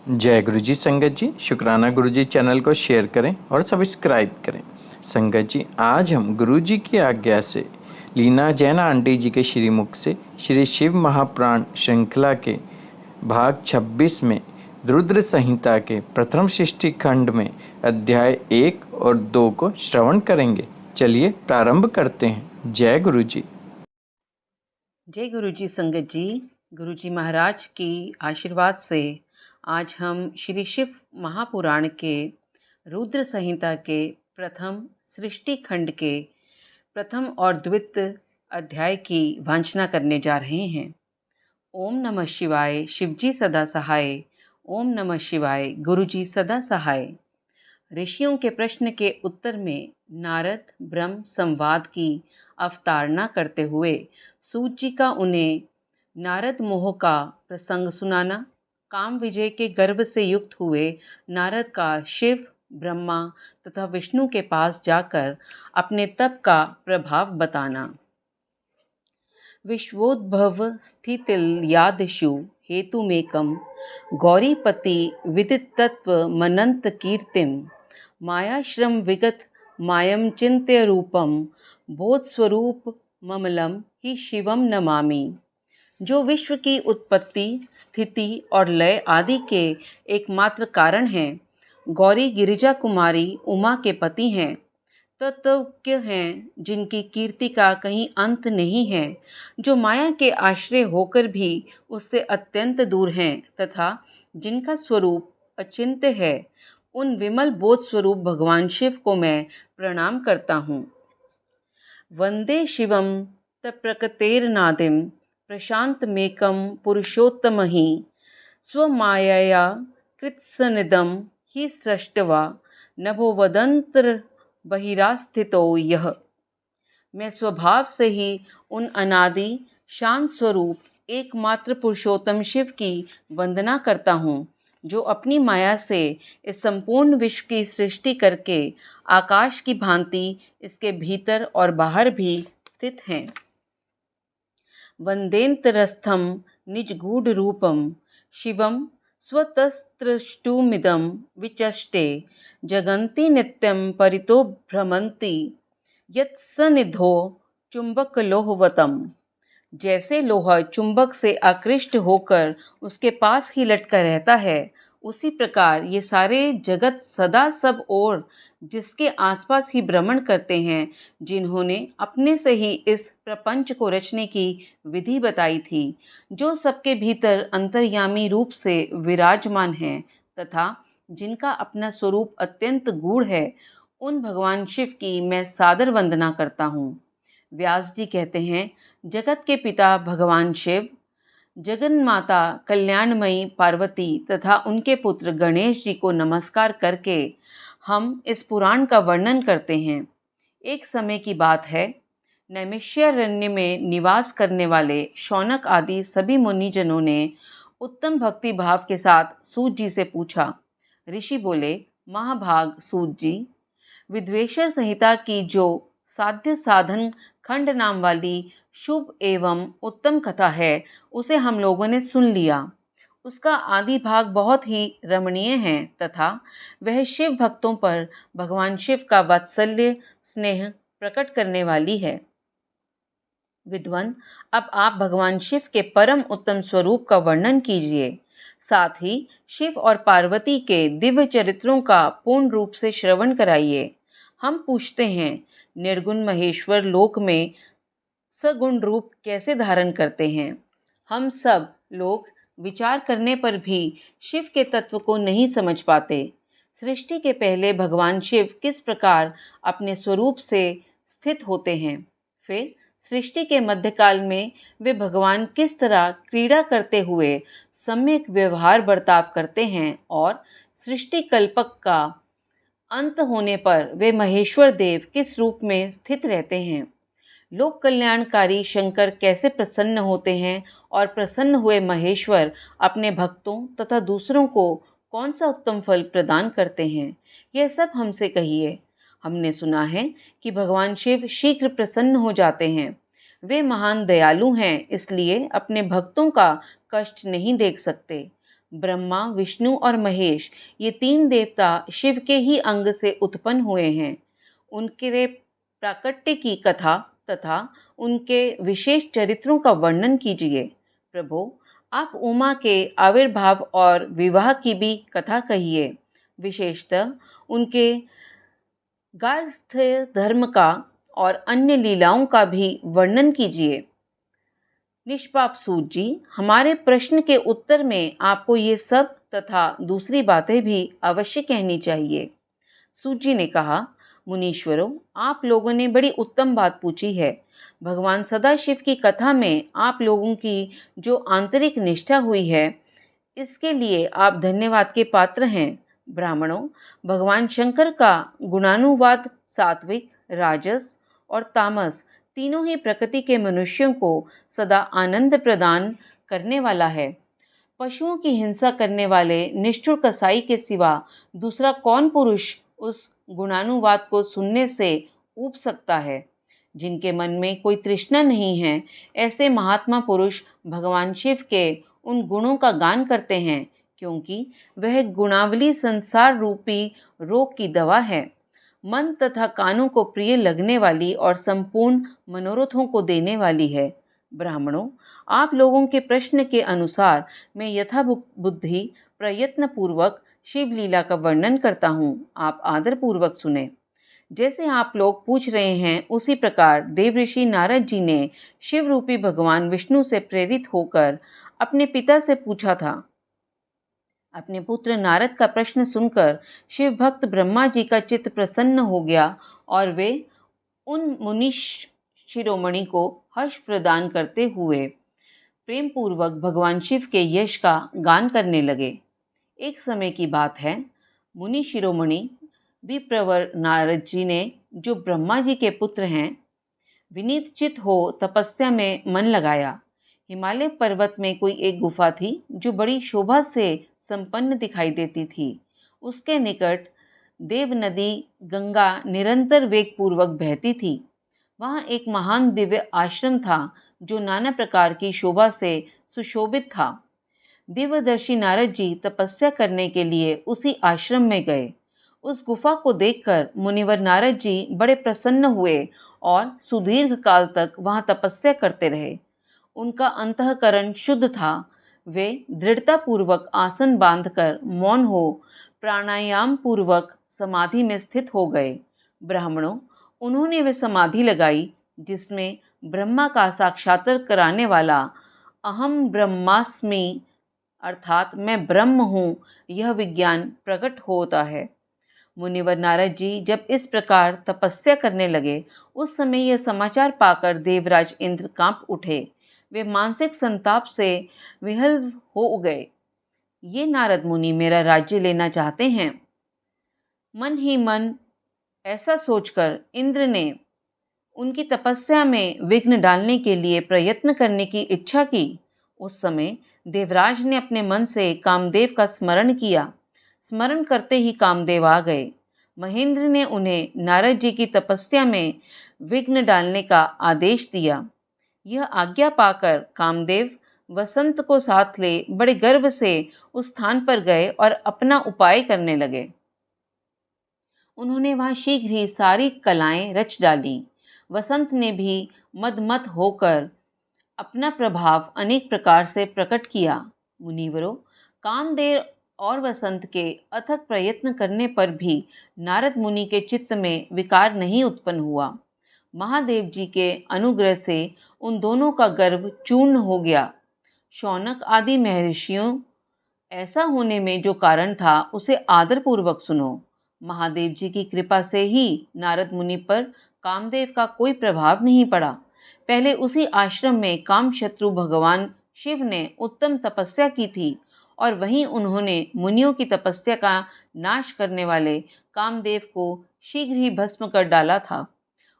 जय गुरु जी। संगत जी, शुक्राना गुरु जी चैनल को शेयर करें और सब्सक्राइब करें। संगत जी, आज हम गुरु जी की आज्ञा से लीना जैन आंटी जी के श्रीमुख से श्री शिव महापुराण श्रृंखला के भाग 26 में रुद्र संहिता के प्रथम सृष्टि खंड में अध्याय 1 और 2 को श्रवण करेंगे। चलिए प्रारंभ करते हैं। जय गुरु जी। जय गुरु जी। संगत जी, गुरु जी महाराज की आशीर्वाद से आज हम श्री शिव महापुराण के रुद्र संहिता के प्रथम सृष्टि खंड के प्रथम और द्वितीय अध्याय की वांछना करने जा रहे हैं। ओम नमः शिवाय। शिवजी सदा सहाय। ओम नमः शिवाय। गुरु जी सदा सहाय। ऋषियों के प्रश्न के उत्तर में नारद ब्रह्म संवाद की अवतारणा करते हुए सूत जी का उन्हें नारद मोह का प्रसंग सुनाना, काम विजय के गर्व से युक्त हुए नारद का शिव ब्रह्मा तथा विष्णु के पास जाकर अपने तप का प्रभाव बताना, विश्वोद्भव स्थितिलयादिषु हेतुमेकं गौरीपति विदितत्व मनंत कीर्तिम मायाश्रम विगत मायम चिंत्य रूपम बोध स्वरूप ममलम ही शिवम नमामि। जो विश्व की उत्पत्ति, स्थिति और लय आदि के एकमात्र कारण हैं, गौरी गिरिजा कुमारी उमा के पति हैं, तत्वज्ञ हैं, जिनकी कीर्ति का कहीं अंत नहीं है, जो माया के आश्रय होकर भी उससे अत्यंत दूर हैं तथा जिनका स्वरूप अचिंत्य है, उन विमल बोध स्वरूप भगवान शिव को मैं प्रणाम करता हूँ। वंदे शिवम तप्रकतेर्नादिम प्रशांतमेकं पुरुषोत्तमहि स्वमायया कृत्सनिदं हि सृष्टवा नभो वदंत्र बहिरास्थितो यः। मैं स्वभाव से ही उन अनादि शांत स्वरूप एकमात्र पुरुषोत्तम शिव की वंदना करता हूँ, जो अपनी माया से इस संपूर्ण विश्व की सृष्टि करके आकाश की भांति इसके भीतर और बाहर भी स्थित हैं। वंदेन्तरस्थं निजगूढ़ रूपम शिवम स्वतस्त्रष्टुमिदं विचष्टे जगन्ति नित्यं परितो भ्रमन्ति यत्सनिधो चुंबकलोहवतम। जैसे लोहा चुंबक से आकृष्ट होकर उसके पास ही लटका रहता है, उसी प्रकार ये सारे जगत सदा सब ओर जिसके आसपास ही भ्रमण करते हैं, जिन्होंने अपने से ही इस प्रपंच को रचने की विधि बताई थी, जो सबके भीतर अंतर्यामी रूप से विराजमान हैं तथा जिनका अपना स्वरूप अत्यंत गूढ़ है, उन भगवान शिव की मैं सादर वंदना करता हूँ। व्यास जी कहते हैं, जगत के पिता भगवान शिव, जगन्माता कल्याणमयी पार्वती तथा उनके पुत्र गणेश जी को नमस्कार करके हम इस पुराण का वर्णन करते हैं। एक समय की बात है, नैमिषारण्य में निवास करने वाले शौनक आदि सभी मुनिजनों ने उत्तम भक्ति भाव के साथ सूत जी से पूछा। ऋषि बोले, महाभाग सूत जी, विद्वेषर संहिता की जो साध्य साधन खंड नाम वाली शुभ एवं उत्तम कथा है, उसे हम लोगों ने सुन लिया। उसका आदि भाग बहुत ही रमणीय है तथा वह शिव भक्तों पर भगवान शिव का वात्सल्य स्नेह प्रकट करने वाली है। विद्वान, अब आप भगवान शिव के परम उत्तम स्वरूप का वर्णन कीजिए, साथ ही शिव और पार्वती के दिव्य चरित्रों का पूर्ण रूप से श्रवण कराइए। हम पूछते हैं, निर्गुण महेश्वर लोक में सगुण रूप कैसे धारण करते हैं? हम सब लोग विचार करने पर भी शिव के तत्व को नहीं समझ पाते। सृष्टि के पहले भगवान शिव किस प्रकार अपने स्वरूप से स्थित होते हैं, फिर सृष्टि के मध्यकाल में वे भगवान किस तरह क्रीड़ा करते हुए सम्यक व्यवहार बर्ताव करते हैं, और सृष्टि कल्पक का अंत होने पर वे महेश्वर देव किस रूप में स्थित रहते हैं। लोक कल्याणकारी शंकर कैसे प्रसन्न होते हैं और प्रसन्न हुए महेश्वर अपने भक्तों तथा दूसरों को कौन सा उत्तम फल प्रदान करते हैं, यह सब हमसे कहिए। हमने सुना है कि भगवान शिव शीघ्र प्रसन्न हो जाते हैं। वे महान दयालु हैं, इसलिए अपने भक्तों का कष्ट नहीं देख सकते। ब्रह्मा, विष्णु और महेश ये तीन देवता शिव के ही अंग से उत्पन्न हुए हैं। उनके प्राकट्य की कथा तथा उनके विशेष चरित्रों का वर्णन कीजिए। प्रभु, आप उमा के आविर्भाव और विवाह की भी कथा कहिए। विशेषतः उनके गार्हस्थ्य धर्म का और अन्य लीलाओं का भी वर्णन कीजिए। निष्पाप सूत जी, हमारे प्रश्न के उत्तर में आपको ये सब तथा दूसरी बातें भी अवश्य कहनी चाहिए। सूत जी ने कहा, मुनीश्वरों, आप लोगों ने बड़ी उत्तम बात पूछी है। भगवान सदाशिव की कथा में आप लोगों की जो आंतरिक निष्ठा हुई है, इसके लिए आप धन्यवाद के पात्र हैं। ब्राह्मणों, भगवान शंकर का गुणानुवाद सात्विक, राजस और तामस तीनों ही प्रकृति के मनुष्यों को सदा आनंद प्रदान करने वाला है। पशुओं की हिंसा करने वाले निष्ठुर कसाई के सिवा दूसरा कौन पुरुष उस गुणानुवाद को सुनने से ऊब सकता है? जिनके मन में कोई तृष्णा नहीं है, ऐसे महात्मा पुरुष भगवान शिव के उन गुणों का गान करते हैं, क्योंकि वह गुणावली संसार रूपी रोग की दवा है। मन तथा कानों को प्रिय लगने वाली और संपूर्ण मनोरथों को देने वाली है। ब्राह्मणों, आप लोगों के प्रश्न के अनुसार मैं यथा बुद्धि प्रयत्न पूर्वक शिव लीला का वर्णन करता हूँ। आप आदर पूर्वक सुने। जैसे आप लोग पूछ रहे हैं, उसी प्रकार देवऋषि नारद जी ने शिव रूपी भगवान विष्णु से प्रेरित होकर अपने पिता से पूछा था। अपने पुत्र नारद का प्रश्न सुनकर शिव भक्त ब्रह्मा जी का चित्त प्रसन्न हो गया और वे उन मुनि शिरोमणि को हर्ष प्रदान करते हुए प्रेम पूर्वक भगवान शिव के यश का गान करने लगे। एक समय की बात है, मुनि शिरोमणि विप्रवर नारद जी ने, जो ब्रह्मा जी के पुत्र हैं, विनीत चित हो तपस्या में मन लगाया। हिमालय पर्वत में कोई एक गुफा थी जो बड़ी शोभा से संपन्न दिखाई देती थी। उसके निकट देव नदी गंगा निरंतर वेग पूर्वक बहती थी। वहाँ एक महान दिव्य आश्रम था जो नाना प्रकार की शोभा से सुशोभित था। दिव्यदर्शी नारद जी तपस्या करने के लिए उसी आश्रम में गए। उस गुफा को देखकर मुनिवर नारद जी बड़े प्रसन्न हुए और सुदीर्घ काल तक वहाँ तपस्या करते रहे। उनका अंतःकरण शुद्ध था। वे दृढ़ता पूर्वक आसन बांधकर मौन हो प्राणायाम पूर्वक समाधि में स्थित हो गए। ब्राह्मणों, उन्होंने वे समाधि लगाई जिसमें ब्रह्मा का साक्षात्कार कराने वाला अहम ब्रह्मास्मि अर्थात मैं ब्रह्म हूँ, यह विज्ञान प्रकट होता है। मुनिवर नारद जी जब इस प्रकार तपस्या करने लगे, उस समय यह समाचार पाकर देवराज इंद्र कांप उठे। वे मानसिक संताप से विह्वल हो गए। ये नारद मुनि मेरा राज्य लेना चाहते हैं। मन ही मन ऐसा सोचकर इंद्र ने उनकी तपस्या में विघ्न डालने के लिए प्रयत्न करने की इच्छा की। उस समय देवराज ने अपने मन से कामदेव का स्मरण किया। स्मरण करते ही कामदेव आ गए। महेंद्र ने उन्हें नारद जी की तपस्या में विघ्न डालने का आदेश दिया। यह आज्ञा पाकर कामदेव वसंत को साथ ले बड़े गर्व से उस स्थान पर गए और अपना उपाय करने लगे। उन्होंने वहां शीघ्र ही सारी कलाएं रच डाली। वसंत ने भी मदमत होकर अपना प्रभाव अनेक प्रकार से प्रकट किया। मुनिवरों, कामदेव और वसंत के अथक प्रयत्न करने पर भी नारद मुनि के चित्त में विकार नहीं उत्पन्न हुआ। महादेव जी के अनुग्रह से उन दोनों का गर्व चूर्ण हो गया। शौनक आदि महर्षियों ऐसा होने में जो कारण था, उसे आदर पूर्वक सुनो। महादेव जी की कृपा से ही नारद मुनि पर कामदेव का कोई प्रभाव नहीं पड़ा। पहले उसी आश्रम में कामशत्रु भगवान शिव ने उत्तम तपस्या की थी और वहीं उन्होंने मुनियों की तपस्या का नाश करने वाले कामदेव को शीघ्र ही भस्म कर डाला था।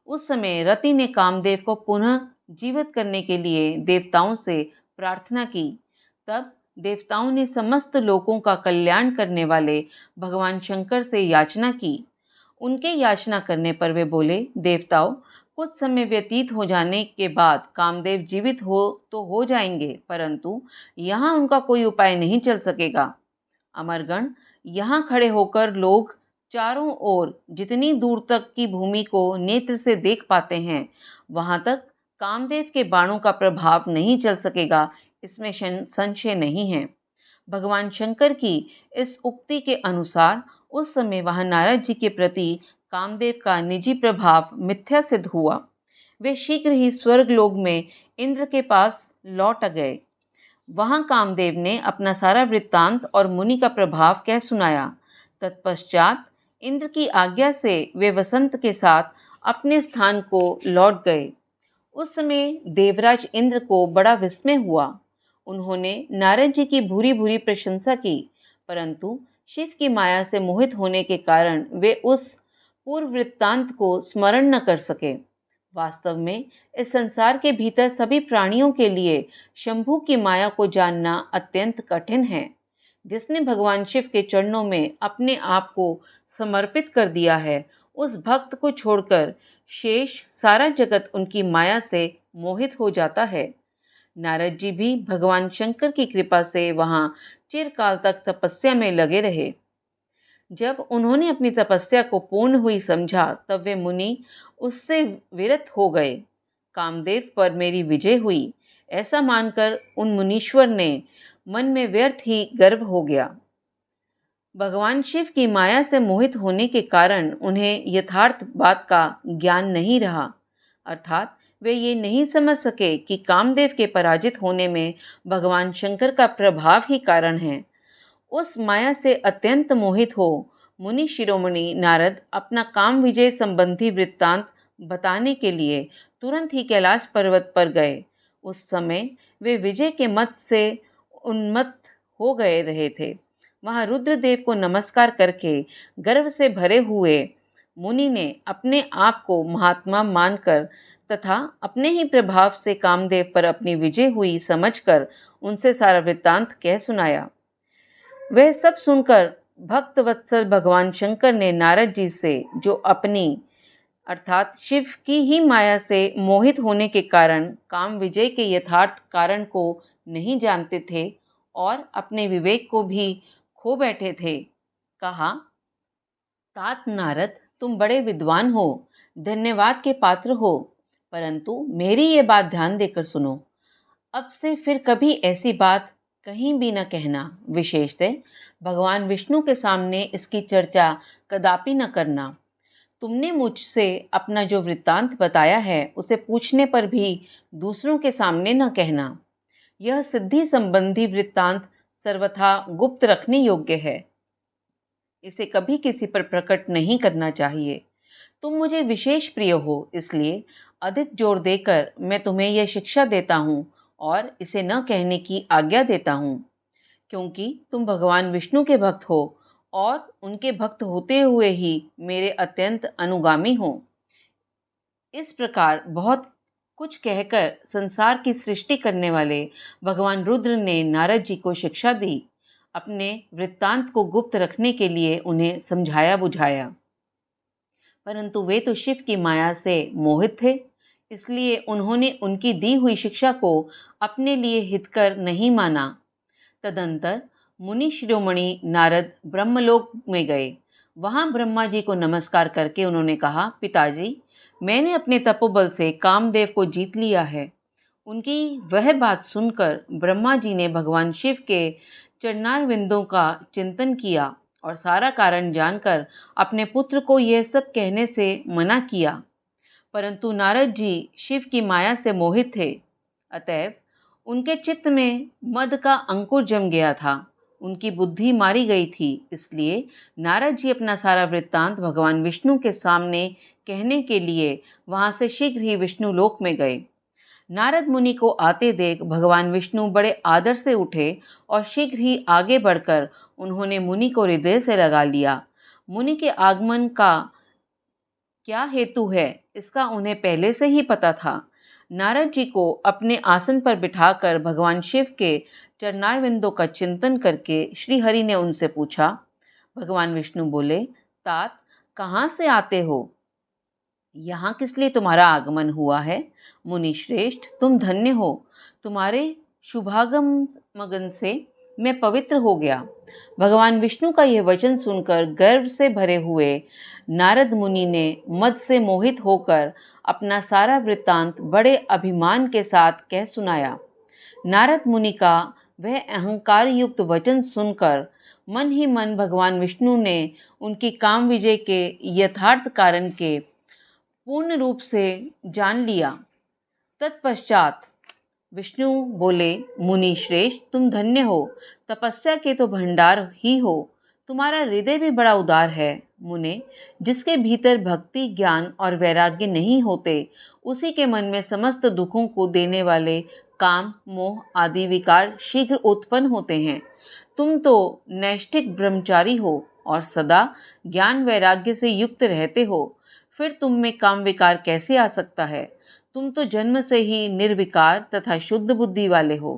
उस समय रति ने कामदेव को पुनः जीवित करने के लिए देवताओं से प्रार्थना की। तब देवताओं ने समस्त लोकों का कल्याण करने वाले भगवान शंकर से याचना की। उनके याचना करने पर वे बोले, देवताओं, कुछ समय व्यतीत हो जाने के बाद कामदेव जीवित हो जाएंगे, परंतु यहाँ उनका कोई उपाय नहीं चल सकेगा। अमरगण, यहाँ खड़े होकर लोग चारों ओर जितनी दूर तक की भूमि को नेत्र से देख पाते हैं, वहां तक कामदेव के बाणों का प्रभाव नहीं चल सकेगा, इसमें संशय नहीं है। भगवान शंकर की इस उक्ति के अनुसार उस समय वहां नारद जी के प्रति कामदेव का निजी प्रभाव मिथ्या सिद्ध हुआ। वे शीघ्र ही स्वर्गलोक में इंद्र के पास लौट गए। वहां कामदेव ने अपना सारा वृत्तांत और मुनि का प्रभाव कह सुनाया। तत्पश्चात इंद्र की आज्ञा से वे वसंत के साथ अपने स्थान को लौट गए। उस समय देवराज इंद्र को बड़ा विस्मय हुआ। उन्होंने नारद जी की भूरी भूरी प्रशंसा की, परंतु शिव की माया से मोहित होने के कारण वे उस पूर्व वृत्तांत को स्मरण न कर सके। वास्तव में इस संसार के भीतर सभी प्राणियों के लिए शंभु की माया को जानना अत्यंत कठिन है। जिसने भगवान शिव के चरणों में अपने आप को समर्पित कर दिया है, उस भक्त को छोड़कर शेष सारा जगत उनकी माया से मोहित हो जाता है। नारद जी भी भगवान शंकर की कृपा से वहां चिरकाल तक तपस्या में लगे रहे। जब उन्होंने अपनी तपस्या को पूर्ण हुई समझा, तब वे मुनि उससे विरत हो गए। कामदेव पर मेरी विजय हुई, ऐसा मानकर उन मुनीश्वर ने मन में व्यर्थ ही गर्व हो गया। भगवान शिव की माया से मोहित होने के कारण उन्हें यथार्थ बात का ज्ञान नहीं रहा, अर्थात वे ये नहीं समझ सके कि कामदेव के पराजित होने में भगवान शंकर का प्रभाव ही कारण है। उस माया से अत्यंत मोहित हो मुनि शिरोमणि नारद अपना काम विजय संबंधी वृत्तांत बताने के लिए तुरंत ही कैलाश पर्वत पर गए। उस समय वे विजय के मत से उन्मत्त हो गए रहे थे। वहां रुद्रदेव को नमस्कार करके गर्व से भरे हुए मुनि ने अपने आप को महात्मा मानकर तथा अपने ही प्रभाव से कामदेव पर अपनी विजय हुई समझकर उनसे सारा वृत्तांत कह सुनाया। वह सब सुनकर भक्त वत्सल भगवान शंकर ने नारद जी से, जो अपनी अर्थात शिव की ही माया से मोहित होने के कारण काम विजय के यथार्थ कारण को नहीं जानते थे और अपने विवेक को भी खो बैठे थे, कहा, तात नारद, तुम बड़े विद्वान हो, धन्यवाद के पात्र हो, परंतु मेरी ये बात ध्यान देकर सुनो। अब से फिर कभी ऐसी बात कहीं भी न कहना, विशेषतः भगवान विष्णु के सामने इसकी चर्चा कदापि न करना। तुमने मुझसे अपना जो वृत्तांत बताया है, उसे पूछने पर भी दूसरों के सामने न कहना। यह सिद्धि संबंधी वृत्तांत सर्वथा गुप्त रखने योग्य है। इसे कभी किसी पर प्रकट नहीं करना चाहिए। तुम मुझे विशेष प्रिय हो, इसलिए अधिक जोर देकर मैं तुम्हें यह शिक्षा देता हूँ और इसे न कहने की आज्ञा देता हूँ, क्योंकि तुम भगवान विष्णु के भक्त हो और उनके भक्त होते हुए ही मेरे अत्यंत अनुगामी हो। इस प्रकार बहुत कुछ कहकर संसार की सृष्टि करने वाले भगवान रुद्र ने नारद जी को शिक्षा दी। अपने वृत्तांत को गुप्त रखने के लिए उन्हें समझाया बुझाया, परंतु वे तो शिव की माया से मोहित थे, इसलिए उन्होंने उनकी दी हुई शिक्षा को अपने लिए हितकर नहीं माना। तदंतर मुनि शिरोमणि नारद ब्रह्मलोक में गए। वहां ब्रह्मा जी को नमस्कार करके उन्होंने कहा, पिताजी, मैंने अपने तपोबल से कामदेव को जीत लिया है। उनकी वह बात सुनकर ब्रह्मा जी ने भगवान शिव के चरणारविंदों का चिंतन किया और सारा कारण जानकर अपने पुत्र को यह सब कहने से मना किया, परंतु नारद जी शिव की माया से मोहित थे, अतएव उनके चित्त में मद का अंकुर जम गया था, उनकी बुद्धि मारी गई थी। इसलिए नारद जी अपना सारा वृत्तांत भगवान विष्णु के सामने कहने के लिए वहां से शीघ्र ही विष्णु लोक में गए। नारद मुनि को आते देख भगवान विष्णु बड़े आदर से उठे और शीघ्र ही आगे बढ़कर उन्होंने मुनि को हृदय से लगा लिया। मुनि के आगमन का क्या हेतु है, इसका उन्हें पहले से ही पता था। नारद जी को अपने आसन पर बिठाकर भगवान शिव के चरणारविंदों का चिंतन करके श्री हरि ने उनसे पूछा। भगवान विष्णु बोले, तात, कहाँ से आते हो? यहाँ किस लिए तुम्हारा आगमन हुआ है? मुनि श्रेष्ठ, तुम धन्य हो। तुम्हारे शुभागमन से मैं पवित्र हो गया। भगवान विष्णु का यह वचन सुनकर गर्व से भरे हुए नारद मुनि ने मद से मोहित होकर अपना सारा वृत्तांत बड़े अभिमान के साथ कह सुनाया। नारद मुनि का वह अहंकार युक्त वचन सुनकर मन ही मन भगवान विष्णु ने उनकी काम विजय के यथार्थ कारण के पूर्ण रूप से जान लिया। तत्पश्चात विष्णु बोले, मुनि श्रेष्ठ, तुम धन्य हो, तपस्या के तो भंडार ही हो। तुम्हारा हृदय भी बड़ा उदार है। मुने, जिसके भीतर भक्ति, ज्ञान और वैराग्य नहीं होते, उसी के मन में समस्त दुखों को देने वाले काम, मोह आदि विकार शीघ्र उत्पन्न होते हैं। तुम तो नैष्ठिक ब्रह्मचारी हो और सदा ज्ञान वैराग्य से युक्त रहते हो, फिर तुम में काम विकार कैसे आ सकता है? तुम तो जन्म से ही निर्विकार तथा शुद्ध बुद्धि वाले हो।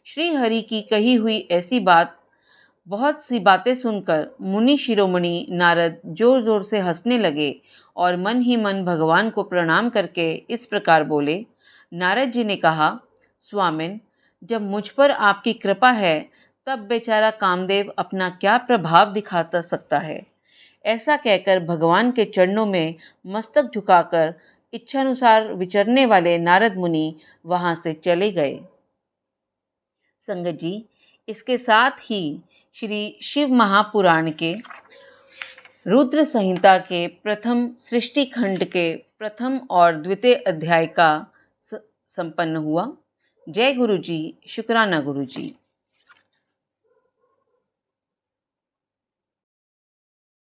श्री हरि की कही हुई ऐसी बहुत सी बातें सुनकर मुनि शिरोमणि नारद जोर जोर से हंसने लगे और मन ही मन भगवान को प्रणाम करके इस प्रकार बोले। नारद जी ने कहा, स्वामिन, जब मुझ पर आपकी कृपा है तब बेचारा कामदेव अपना क्या प्रभाव दिखा सकता है। ऐसा कहकर भगवान के चरणों में मस्तक झुकाकर इच्छानुसार विचरने वाले नारद मुनि वहां से चले गए। संगत जी, इसके साथ ही श्री शिव महापुराण के रुद्र संहिता के प्रथम सृष्टि खंड के प्रथम और द्वितीय अध्याय का संपन्न हुआ। जय गुरु जी, शुक्राना गुरु जी।